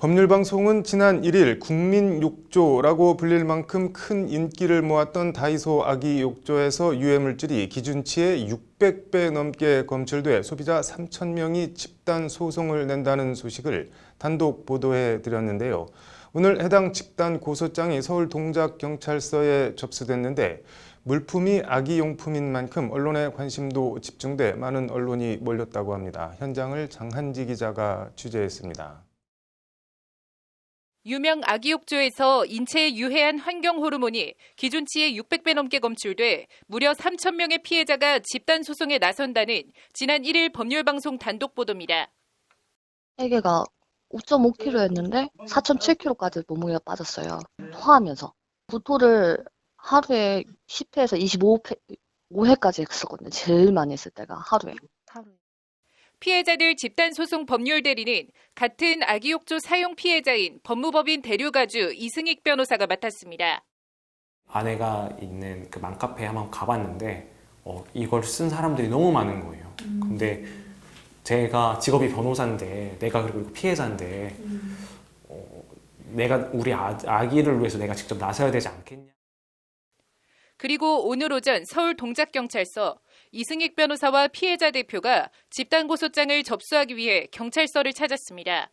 법률방송은 지난 1일 국민욕조라고 불릴 만큼 큰 인기를 모았던 다이소 아기 욕조에서 유해물질이 기준치의 600배 넘게 검출돼 소비자 3,000명이 집단 소송을 낸다는 소식을 단독 보도해 드렸는데요. 오늘 해당 집단 고소장이 서울 동작경찰서에 접수됐는데 물품이 아기용품인 만큼 언론의 관심도 집중돼 많은 언론이 몰렸다고 합니다. 현장을 장한지 기자가 취재했습니다. 유명 아기욕조에서 인체에 유해한 환경 호르몬이 기준치의 600배 넘게 검출돼 무려 3,000명의 피해자가 집단 소송에 나선다는 지난 1일 법률방송 단독 보도입니다. 애기가 5.5kg였는데 4.7kg까지 몸무게가 빠졌어요. 토하면서. 구토를 하루에 10회에서 25회까지 했었거든요. 제일 많이 했을 때가 하루에. 피해자들 집단 소송 법률 대리는 같은 아기욕조 사용 피해자인 법무법인 대류가주 이승익 변호사가 맡았습니다. 아내가 있는 그 맘카페에 한번 가봤는데 이걸 쓴 사람들이 너무 많은 거예요. 근데 제가 직업이 변호사인데 내가 그리고 피해자인데 내가 우리 아기를 위해서 내가 직접 나서야 되지 않겠냐. 그리고 오늘 오전 서울 동작경찰서 이승익 변호사와 피해자 대표가 집단 고소장을 접수하기 위해 경찰서를 찾았습니다.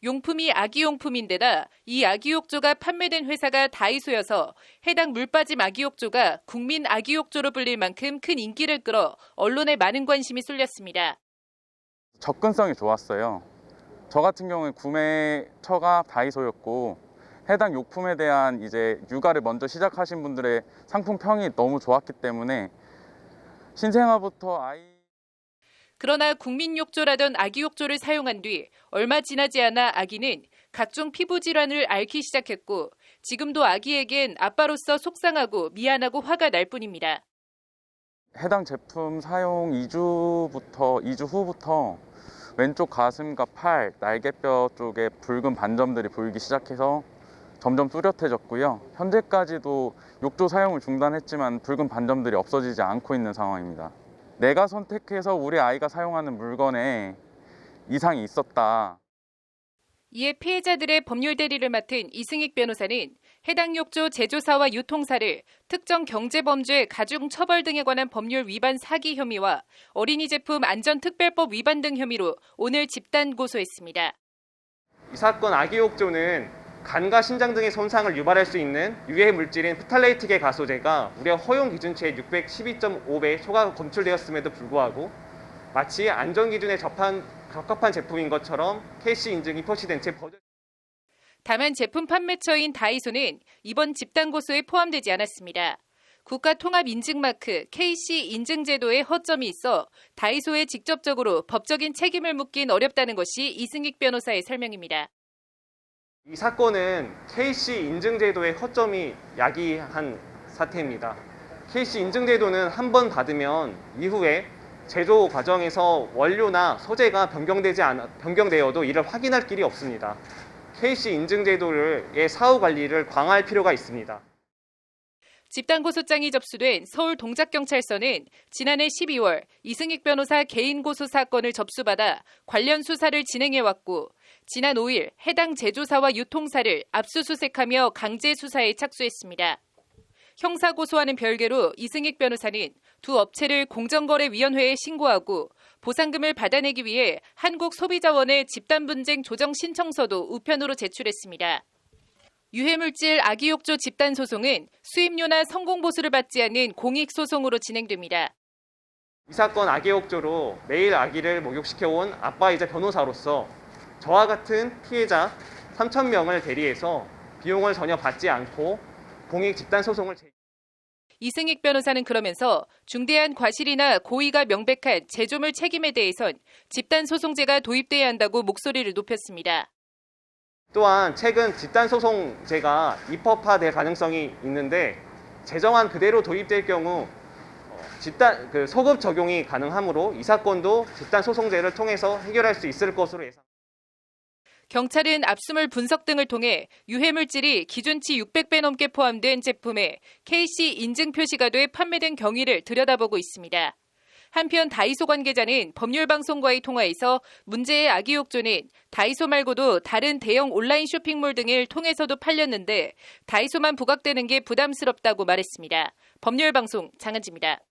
용품이 아기용품인데다 이 아기욕조가 판매된 회사가 다이소여서 해당 물빠짐 아기욕조가 국민 아기욕조로 불릴 만큼 큰 인기를 끌어 언론에 많은 관심이 쏠렸습니다. 접근성이 좋았어요. 저 같은 경우에 구매처가 다이소였고 해당 용품에 대한 이제 육아를 먼저 시작하신 분들의 상품평이 너무 좋았기 때문에 신생아부터 그러나 국민욕조라던 아기욕조를 사용한 뒤 얼마 지나지 않아 아기는 각종 피부 질환을 앓기 시작했고 지금도 아기에겐 아빠로서 속상하고 미안하고 화가 날 뿐입니다. 해당 제품 사용 2주 후부터 왼쪽 가슴과 팔, 날개뼈 쪽에 붉은 반점들이 보이기 시작해서 점점 뚜렷해졌고요. 현재까지도 욕조 사용을 중단했지만 붉은 반점들이 없어지지 않고 있는 상황입니다. 내가 선택해서 우리 아이가 사용하는 물건에 이상이 있었다. 이에 피해자들의 법률 대리를 맡은 이승익 변호사는 해당 욕조 제조사와 유통사를 특정 경제범죄 가중 처벌 등에 관한 법률 위반 사기 혐의와 어린이 제품 안전특별법 위반 등 혐의로 오늘 집단 고소했습니다. 이 사건 아기욕조는 간과 신장 등의 손상을 유발할 수 있는 유해 물질인 프탈레이트계 가소제가 무려 허용 기준치의 612.5배 초과 검출되었음에도 불구하고 마치 안전기준에 적합한 제품인 것처럼 KC 인증이 표시된 채 다만 제품 판매처인 다이소는 이번 집단 고소에 포함되지 않았습니다. 국가통합인증마크 KC 인증제도에 허점이 있어 다이소에 직접적으로 법적인 책임을 묻긴 어렵다는 것이 이승익 변호사의 설명입니다. 이 사건은 KC 인증제도의 허점이 야기한 사태입니다. KC 인증제도는 한 번 받으면 이후에 제조 과정에서 원료나 소재가 변경되어도 이를 확인할 길이 없습니다. KC 인증제도의 사후 관리를 강화할 필요가 있습니다. 집단 고소장이 접수된 서울 동작경찰서는 지난해 12월 이승익 변호사 개인 고소 사건을 접수받아 관련 수사를 진행해왔고 지난 5일 해당 제조사와 유통사를 압수수색하며 강제 수사에 착수했습니다. 형사고소와는 별개로 이승익 변호사는 두 업체를 공정거래위원회에 신고하고 보상금을 받아내기 위해 한국소비자원에 집단분쟁 조정 신청서도 우편으로 제출했습니다. 유해물질 아기욕조 집단소송은 수임료나 성공보수를 받지 않는 공익소송으로 진행됩니다. 이 사건 아기욕조로 매일 아기를 목욕시켜온 아빠이자 변호사로서 저와 같은 피해자 3,000명을 대리해서 비용을 전혀 받지 않고 공익 집단소송을 이승익 변호사는 그러면서 중대한 과실이나 고의가 명백한 제조물 책임에 대해선 집단소송제가 도입돼야 한다고 목소리를 높였습니다. 또한 최근 집단소송제가 입법화될 가능성이 있는데 제정안 그대로 도입될 경우 소급 적용이 가능하므로 이 사건도 집단소송제를 통해서 해결할 수 있을 것으로 예상합니다. 경찰은 압수물 분석 등을 통해 유해물질이 기준치 600배 넘게 포함된 제품에 KC 인증 표시가 돼 판매된 경위를 들여다보고 있습니다. 한편 다이소 관계자는 법률방송과의 통화에서 문제의 아기 욕조는 다이소 말고도 다른 대형 온라인 쇼핑몰 등을 통해서도 팔렸는데 다이소만 부각되는 게 부담스럽다고 말했습니다. 법률방송 장은지입니다.